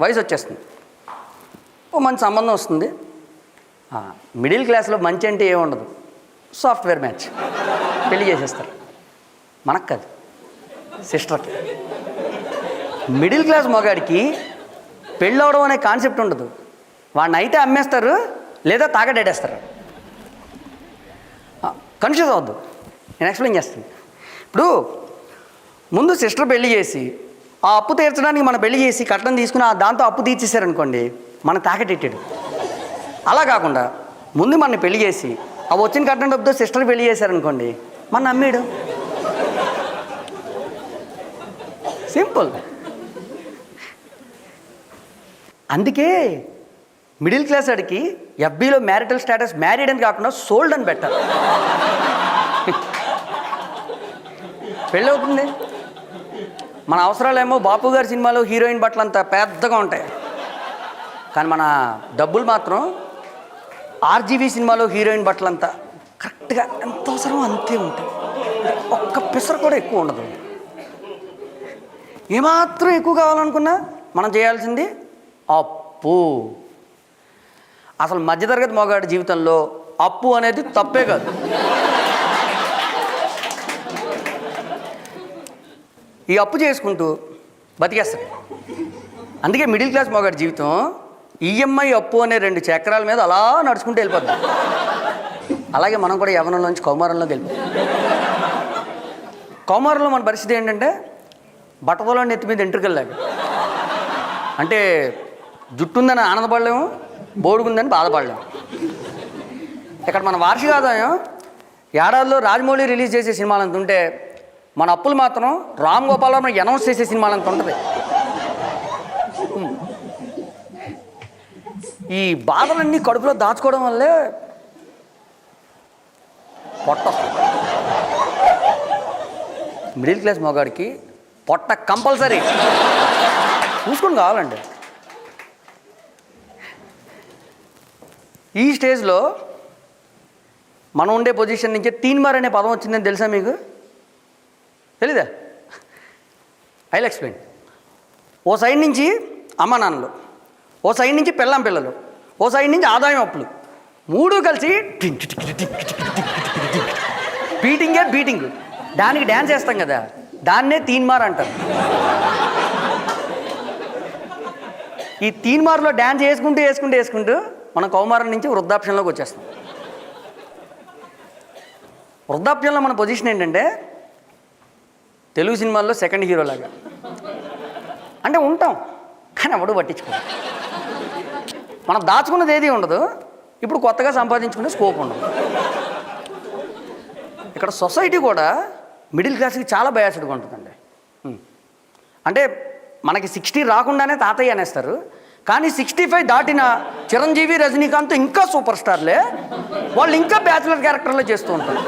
వయసు వచ్చేస్తుంది, ఓ మంచి సంబంధం వస్తుంది. మిడిల్ క్లాస్లో మంచి అంటే ఏముండదు, సాఫ్ట్వేర్ మ్యాచ్, పెళ్లి చేసేస్తారు. మనకు కాదు, సిస్టర్కి. మిడిల్ క్లాస్ మగాడికి పెళ్ళి అవడం అనే కాన్సెప్ట్ ఉండదు. వాడిని అయితే అమ్మేస్తారు, లేదా తాగడేడేస్తారు. కన్ఫ్యూజ్ అవ్వద్దు, నేను ఎక్స్ప్లెయిన్ చేస్తాను. ఇప్పుడు ముందు సిస్టర్ పెళ్లి చేసి ఆ అప్పు తీర్చడానికి మనం పెళ్లి చేసి కట్నం తీసుకుని దాంతో అప్పు తీర్చేశారనుకోండి, మన తాకటెట్టాడు. అలా కాకుండా ముందు మన పెళ్లి చేసి ఆ వచ్చిన కట్నం డబ్బుతో సిస్టర్ పెళ్లి చేశారనుకోండి, మన అమ్మేడు. సింపుల్. అందుకే మిడిల్ క్లాస్ వాడికి ఎఫ్బీలో మ్యారిటల్ స్టేటస్ మ్యారీడ్ అని కాకుండా సోల్డ్ అని పెట్టాలి. పెళ్ళి అవుతుంది. మన అవసరాలేమో బాపు గారి సినిమాలో హీరోయిన్ బట్టలు అంత పెద్దగా ఉంటాయి, కానీ మన డబ్బులు మాత్రం ఆర్జీవీ సినిమాలో హీరోయిన్ బట్టలు అంతా కరెక్ట్గా ఎంత అవసరమో అంతే ఉంటాయి. ఒక్క పిసర కూడా ఎక్కువ ఉండదు. ఏమాత్రం ఎక్కువ కావాలనుకున్నా మనం చేయాల్సింది అప్పు. అసలు మధ్యతరగతి మగాడి జీవితంలో అప్పు అనేది తప్పే కాదు. ఈ అప్పు చేసుకుంటూ బతికేస్తాడు. అందుకే మిడిల్ క్లాస్ మగాడి జీవితం ఈఎంఐ అప్పు అనే 2 చక్రాల మీద అలా నడుచుకుంటూ వెళ్ళిపోద్ది. అలాగే మనం కూడా యవ్వనంలోంచి కౌమారంలోకి వెళ్ళిపోతాం. కౌమారంలో మన పరిస్థితి ఏంటంటే బట్టతలో నెత్తి మీద ఎంట్రుకెళ్ళాడు. అంటే జుట్టు ఉందని ఆనందపడలేము, బోడుగుందని బాధపడలేము. ఇక్కడ మన వార్షిక ఆదాయం ఏడాదిలో రాజమౌళి రిలీజ్ చేసే సినిమాలు అంత ఉంటే, మన అప్పులు మాత్రం రామ్ గోపాల్ వర్మ అనౌన్స్ చేసే సినిమాలు అంత ఉంటుంది. ఈ బాధలన్నీ కడుపులో దాచుకోవడం వల్లే పొట్ట. మిడిల్ క్లాస్ మగాడికి పొట్ట కంపల్సరీ చూసుకొని కావాలండి. ఈ స్టేజ్లో మనం ఉండే పొజిషన్ నుంచి తీన్మార్ అనే పదం వచ్చిందని తెలుసా మీకు? తెలీదా? I will explain. ఓ సైడ్ నుంచి అమ్మ నాన్నలు, ఓ సైడ్ నుంచి పెళ్ళాం పిల్లలు, ఓ సైడ్ నుంచి ఆదాయం అప్పులు, 3 కలిసి బీటింగ్. దానికి డ్యాన్స్ వేస్తాం కదా, దాన్నే తీన్మార్ అంటారు. ఈ తీన్మార్లో డ్యాన్స్ వేసుకుంటూ మనం కౌమారం నుంచి వృద్ధాప్యంలోకి వచ్చేస్తాం. వృద్ధాప్యంలో మన పొజిషన్ ఏంటంటే తెలుగు సినిమాల్లో సెకండ్ హీరో లాగా. అంటే ఉంటాం, కానీ ఎవడు పట్టించుకో. మనం దాచుకున్నది ఏది ఉండదు, ఇప్పుడు కొత్తగా సంపాదించుకునే స్కోప్ ఉండదు. ఇక్కడ సొసైటీ కూడా మిడిల్ క్లాస్కి చాలా బయాస్డ్గా ఉంటుందండి. అంటే మనకి 60 రాకుండానే తాతయ్య అనేస్తారు, కానీ 65 దాటిన చిరంజీవి, రజనీకాంత్ ఇంకా సూపర్ స్టార్లే, వాళ్ళు ఇంకా బ్యాచులర్ క్యారెక్టర్లో చేస్తూ ఉంటారు.